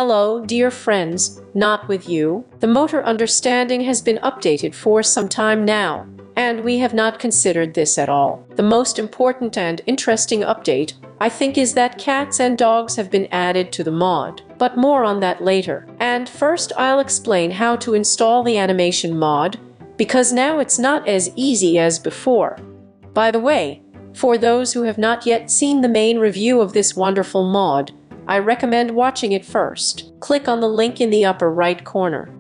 Hello, dear friends, not with you. The motor understanding has been updated for some time now, and we have not considered this at all. The most important and interesting update, I think, is that cats and dogs have been added to the mod, but more on that later. And first I'll explain how to install the animation mod, because now it's not as easy as before. By the way, for those who have not yet seen the main review of this wonderful mod, I recommend watching it first. Click on the link in the upper right corner.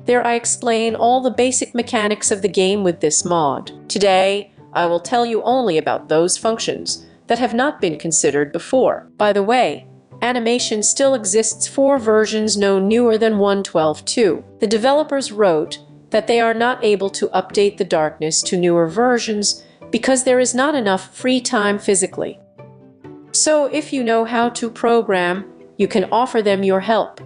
There I explain all the basic mechanics of the game with this mod. Today, I will tell you only about those functions that have not been considered before. By the way, animation still exists for versions no newer than 1.12.2. The developers wrote that they are not able to update the darkness to newer versions because there is not enough free time physically. So if you know how to program, you can offer them your help.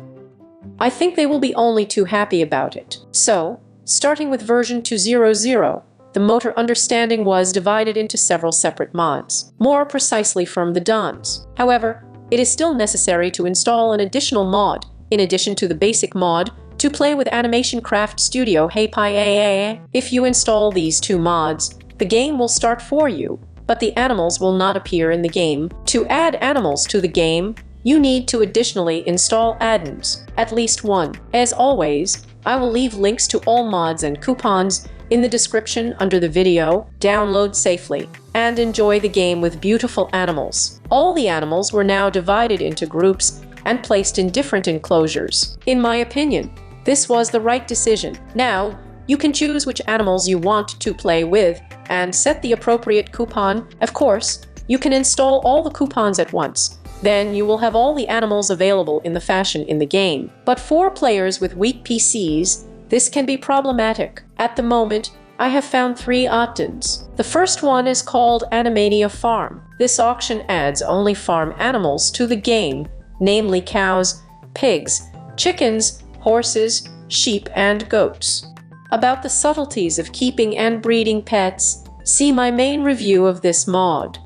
I think they will be only too happy about it. So, starting with version 2.0.0, the motor understanding was divided into several separate mods, more precisely from the addons. However, it is still necessary to install an additional mod, in addition to the basic mod, to play with Animation CraftStudio API. If you install these two mods, the game will start for you, but the animals will not appear in the game. To add animals to the game, you need to additionally install addons, at least one. As always, I will leave links to all mods and coupons in the description under the video. Download safely and enjoy the game with beautiful animals. All the animals were now divided into groups and placed in different enclosures. In my opinion, this was the right decision. Now, you can choose which animals you want to play with and set the appropriate coupon. Of course, you can install all the coupons at once. Then you will have all the animals available in the fashion in the game. But for players with weak PCs, this can be problematic. At the moment, I have found 3 addons. The first one is called Animania Farm. This auction adds only farm animals to the game, namely cows, pigs, chickens, horses, sheep, and goats. About the subtleties of keeping and breeding pets, see my main review of this mod.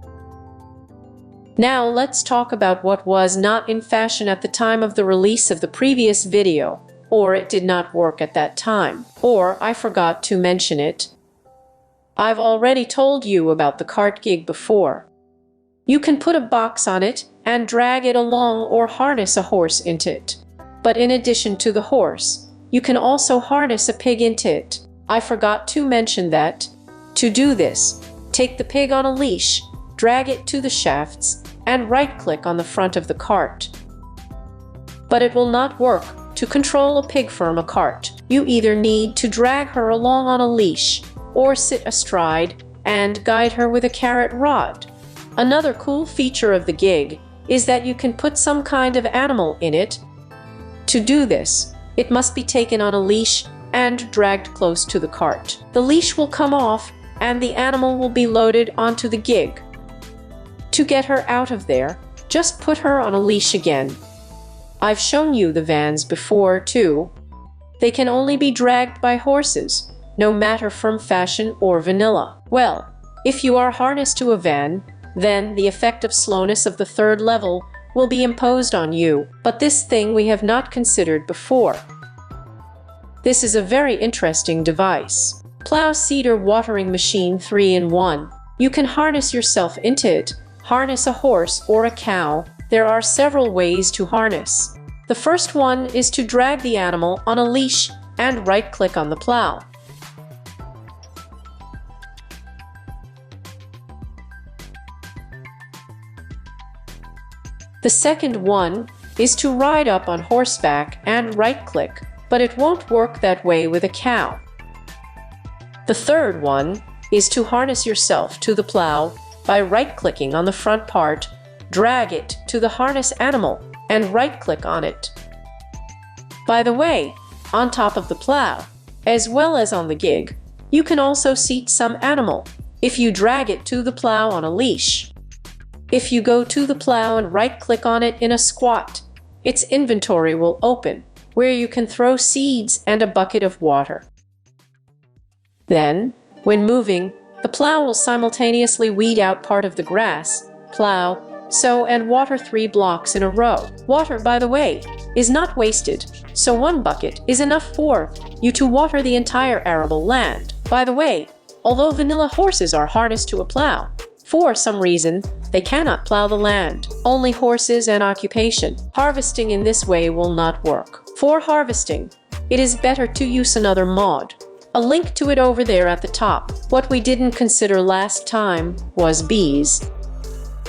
Now let's talk about what was not in fashion at the time of the release of the previous video, or it did not work at that time, or I forgot to mention it. I've already told you about the cart gig before. You can put a box on it and drag it along or harness a horse into it. But in addition to the horse, you can also harness a pig into it. I forgot to mention that. To do this, take the pig on a leash, drag it to the shafts, and right-click on the front of the cart. But it will not work to control a pig from a cart. You either need to drag her along on a leash, or sit astride and guide her with a carrot rod. Another cool feature of the gig is that you can put some kind of animal in it. To do this, it must be taken on a leash and dragged close to the cart. The leash will come off and the animal will be loaded onto the gig. To get her out of there, just put her on a leash again. I've shown you the vans before too. They can only be dragged by horses, no matter from fashion or vanilla. Well, if you are harnessed to a van, then the effect of slowness of the 3rd level will be imposed on you, but this thing we have not considered before. This is a very interesting device. Plow Seeder Watering Machine 3-in-1. You can harness yourself into it, harness a horse or a cow. There are several ways to harness. The first one is to drag the animal on a leash and right-click on the plow. The second one is to ride up on horseback and right-click, but it won't work that way with a cow. The third one is to harness yourself to the plow by right-clicking on the front part, drag it to the harness animal, and right-click on it. By the way, on top of the plow, as well as on the gig, you can also seat some animal if you drag it to the plow on a leash. If you go to the plow and right-click on it in a squat, its inventory will open, where you can throw seeds and a bucket of water. Then, when moving, the plow will simultaneously weed out part of the grass, plow, Sow and water 3 blocks in a row. Water, by the way, is not wasted, so 1 bucket is enough for you to water the entire arable land. By the way, although vanilla horses are harnessed to a plow, for some reason, they cannot plow the land. Only horses and occupation. Harvesting in this way will not work. For harvesting, it is better to use another mod. A link to it over there at the top. What we didn't consider last time was bees.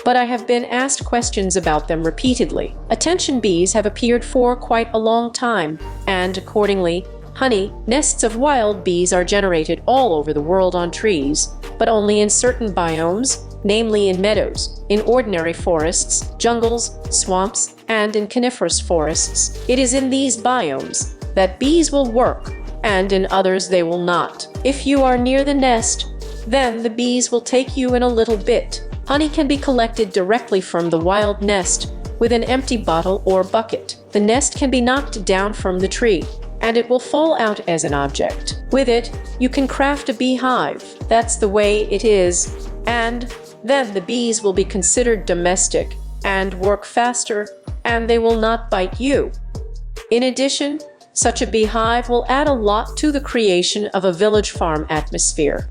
But I have been asked questions about them repeatedly. Attention bees have appeared for quite a long time, and accordingly, honey nests of wild bees are generated all over the world on trees, but only in certain biomes, namely in meadows, in ordinary forests, jungles, swamps, and in coniferous forests. It is in these biomes that bees will work, and in others they will not. If you are near the nest, then the bees will take you in a little bit. Honey can be collected directly from the wild nest with an empty bottle or bucket. The nest can be knocked down from the tree, and it will fall out as an object. With it, you can craft a beehive. That's the way it is, and then the bees will be considered domestic and work faster, and they will not bite you. In addition, such a beehive will add a lot to the creation of a village farm atmosphere.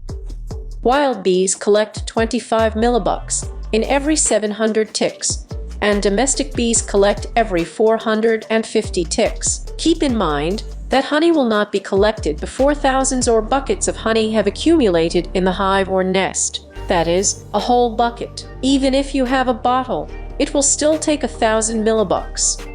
Wild bees collect 25 millibucks in every 700 ticks, and domestic bees collect every 450 ticks. Keep in mind that honey will not be collected before thousands or buckets of honey have accumulated in the hive or nest. That is, a whole bucket. Even if you have a bottle, it will still take 1,000 millibucks.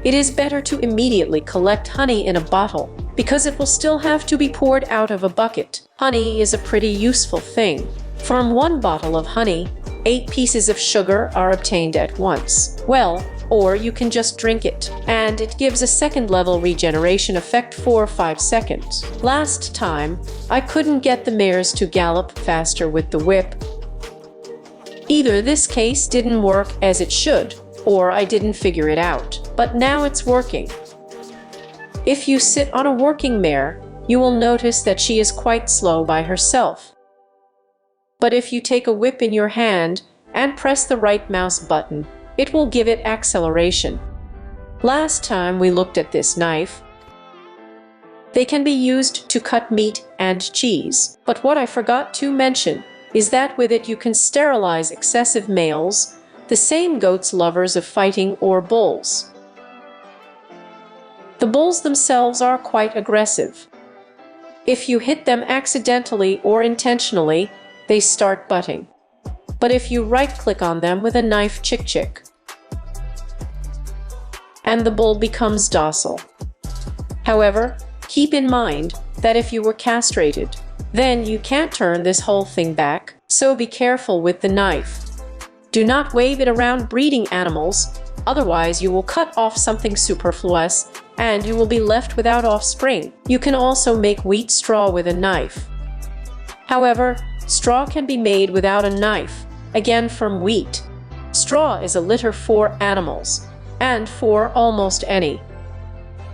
It is better to immediately collect honey in a bottle, because it will still have to be poured out of a bucket. Honey is a pretty useful thing. From 1 bottle of honey, 8 pieces of sugar are obtained at once. Well, or you can just drink it, and it gives a second-level regeneration effect for 5 seconds. Last time, I couldn't get the mares to gallop faster with the whip. Either this case didn't work as it should, or I didn't figure it out. But now it's working. If you sit on a working mare, you will notice that she is quite slow by herself. But if you take a whip in your hand and press the right mouse button, it will give it acceleration. Last time we looked at this knife. They can be used to cut meat and cheese. But what I forgot to mention is that with it you can sterilize excessive males, the same goats lovers of fighting or bulls. The bulls themselves are quite aggressive. If you hit them accidentally or intentionally, they start butting. But if you right-click on them with a knife, chick, and the bull becomes docile. However, keep in mind that if you were castrated, then you can't turn this whole thing back, so be careful with the knife. Do not wave it around breeding animals, otherwise you will cut off something superfluous and you will be left without offspring. You can also make wheat straw with a knife. However, straw can be made without a knife, again from wheat. Straw is a litter for animals, and for almost any.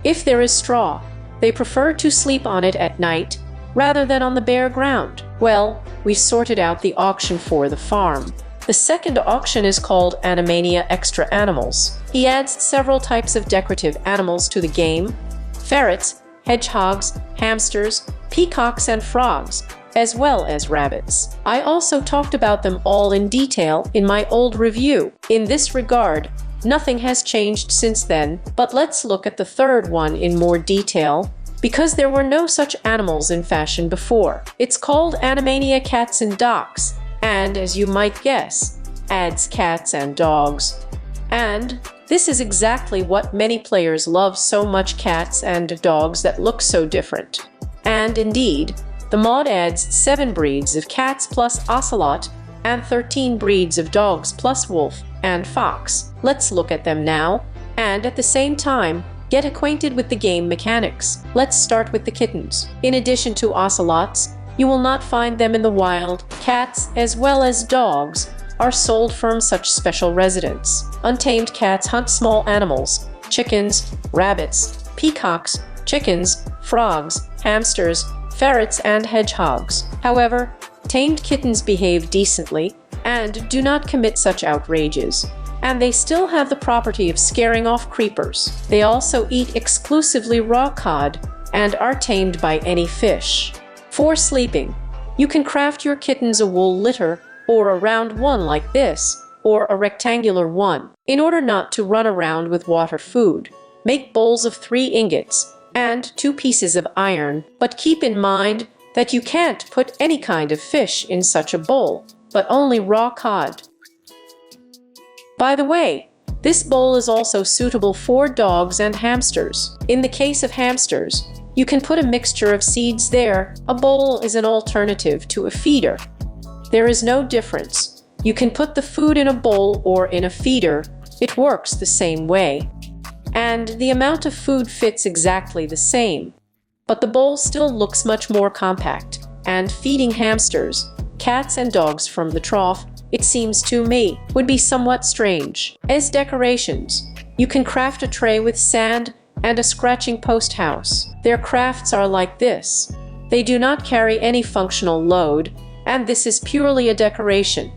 If there is straw, they prefer to sleep on it at night, rather than on the bare ground. Well, we sorted out the auction for the farm. The second auction is called Animania Extra Animals. He adds several types of decorative animals to the game: ferrets, hedgehogs, hamsters, peacocks, and frogs, as well as rabbits. I also talked about them all in detail in my old review. In this regard, nothing has changed since then, but let's look at the third one in more detail, because there were no such animals in fashion before. It's called Animania Cats Dogs, and as you might guess, adds cats and dogs. And this is exactly what many players love so much: cats and dogs that look so different. And indeed, the mod adds 7 breeds of cats plus ocelot, and 13 breeds of dogs plus wolf and fox. Let's look at them now, and at the same time, get acquainted with the game mechanics. Let's start with the kittens. In addition to ocelots, you will not find them in the wild. Cats, as well as dogs, are sold from such special residents. Untamed cats hunt small animals: chickens, rabbits, peacocks, chickens, frogs, hamsters, ferrets, and hedgehogs. However, tamed kittens behave decently, and do not commit such outrages. And they still have the property of scaring off creepers. They also eat exclusively raw cod and are tamed by any fish. For sleeping, you can craft your kittens a wool litter, or a round one like this, or a rectangular one. In order not to run around with water food, make bowls of 3 ingots and 2 pieces of iron, but keep in mind that you can't put any kind of fish in such a bowl, but only raw cod. By the way, this bowl is also suitable for dogs and hamsters. In the case of hamsters, you can put a mixture of seeds there. A bowl is an alternative to a feeder. There is no difference. You can put the food in a bowl or in a feeder. It works the same way. And the amount of food fits exactly the same. But the bowl still looks much more compact. And feeding hamsters, cats and dogs from the trough, it seems to me, would be somewhat strange. As decorations, you can craft a tray with sand and a scratching post house. Their crafts are like this. They do not carry any functional load, and this is purely a decoration.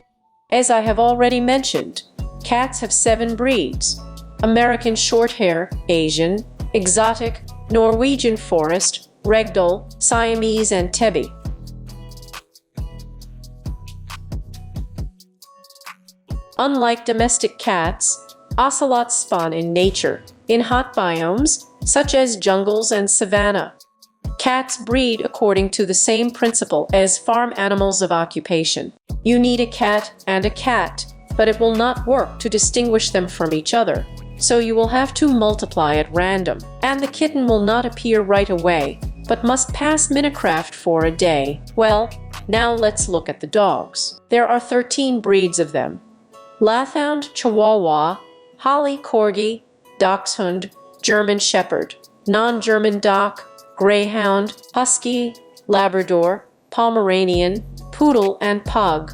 As I have already mentioned, cats have 7 breeds: American Shorthair, Asian, Exotic, Norwegian Forest, Ragdoll, Siamese, and Tabby. Unlike domestic cats, ocelots spawn in nature, in hot biomes, such as jungles and savanna. Cats breed according to the same principle as farm animals of occupation. You need a cat and a cat, but it will not work to distinguish them from each other, so you will have to multiply at random. And the kitten will not appear right away, but must pass Minecraft for a day. Well, now let's look at the dogs. There are 13 breeds of them: Lathound, Chihuahua, Holly Corgi, Dachshund, German Shepherd, non-German Dach, Greyhound, Husky, Labrador, Pomeranian, Poodle, and Pug.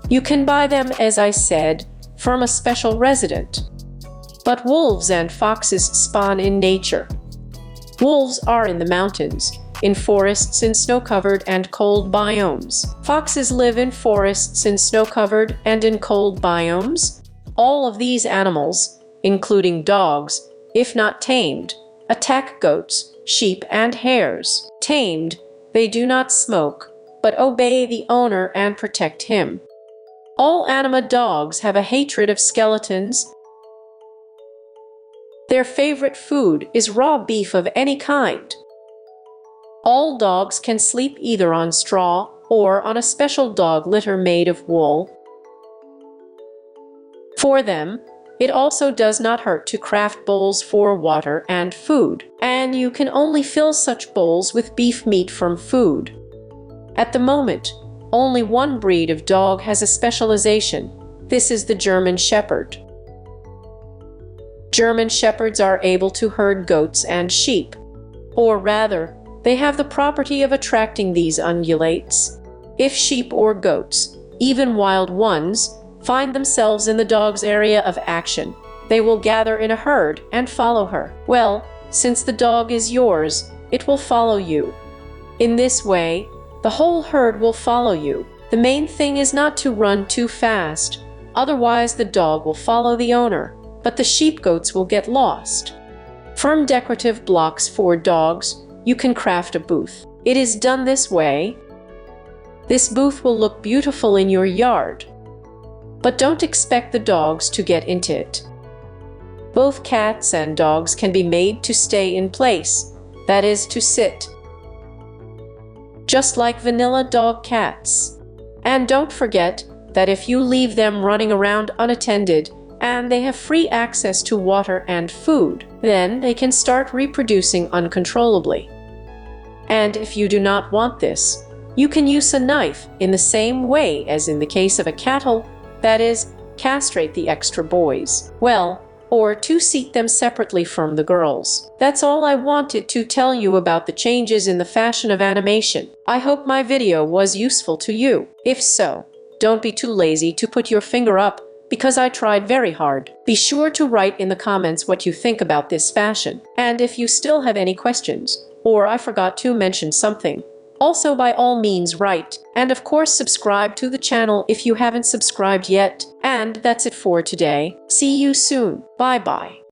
You can buy them, as I said, from a special resident. But wolves and foxes spawn in nature. Wolves are in the mountains, in forests in snow-covered and cold biomes. Foxes live in forests in snow-covered and in cold biomes. All of these animals, including dogs, if not tamed, attack goats, sheep, and hares. Tamed, they do not smoke, but obey the owner and protect him. All anima dogs have a hatred of skeletons. Their favorite food is raw beef of any kind. All dogs can sleep either on straw or on a special dog litter made of wool. For them, it also does not hurt to craft bowls for water and food, and you can only fill such bowls with beef meat from food. At the moment, only one breed of dog has a specialization. This is the German Shepherd. German Shepherds are able to herd goats and sheep, or rather, they have the property of attracting these ungulates. If sheep or goats, even wild ones, find themselves in the dog's area of action, they will gather in a herd and follow her. Well, since the dog is yours, it will follow you. In this way, the whole herd will follow you. The main thing is not to run too fast, otherwise the dog will follow the owner, but the sheep-goats will get lost. From decorative blocks for dogs, you can craft a booth. It is done this way. This booth will look beautiful in your yard. But don't expect the dogs to get into it. Both cats and dogs can be made to stay in place, that is, to sit. Just like vanilla dog cats. And don't forget that if you leave them running around unattended, and they have free access to water and food, then they can start reproducing uncontrollably. And if you do not want this, you can use a knife in the same way as in the case of a cattle, that is, castrate the extra boys. Well, or to seat them separately from the girls. That's all I wanted to tell you about the changes in the fashion of animation. I hope my video was useful to you. If so, don't be too lazy to put your finger up because I tried very hard. Be sure to write in the comments what you think about this fashion, and if you still have any questions, or I forgot to mention something, also by all means write, and of course subscribe to the channel if you haven't subscribed yet. And that's it for today. See you soon. Bye bye.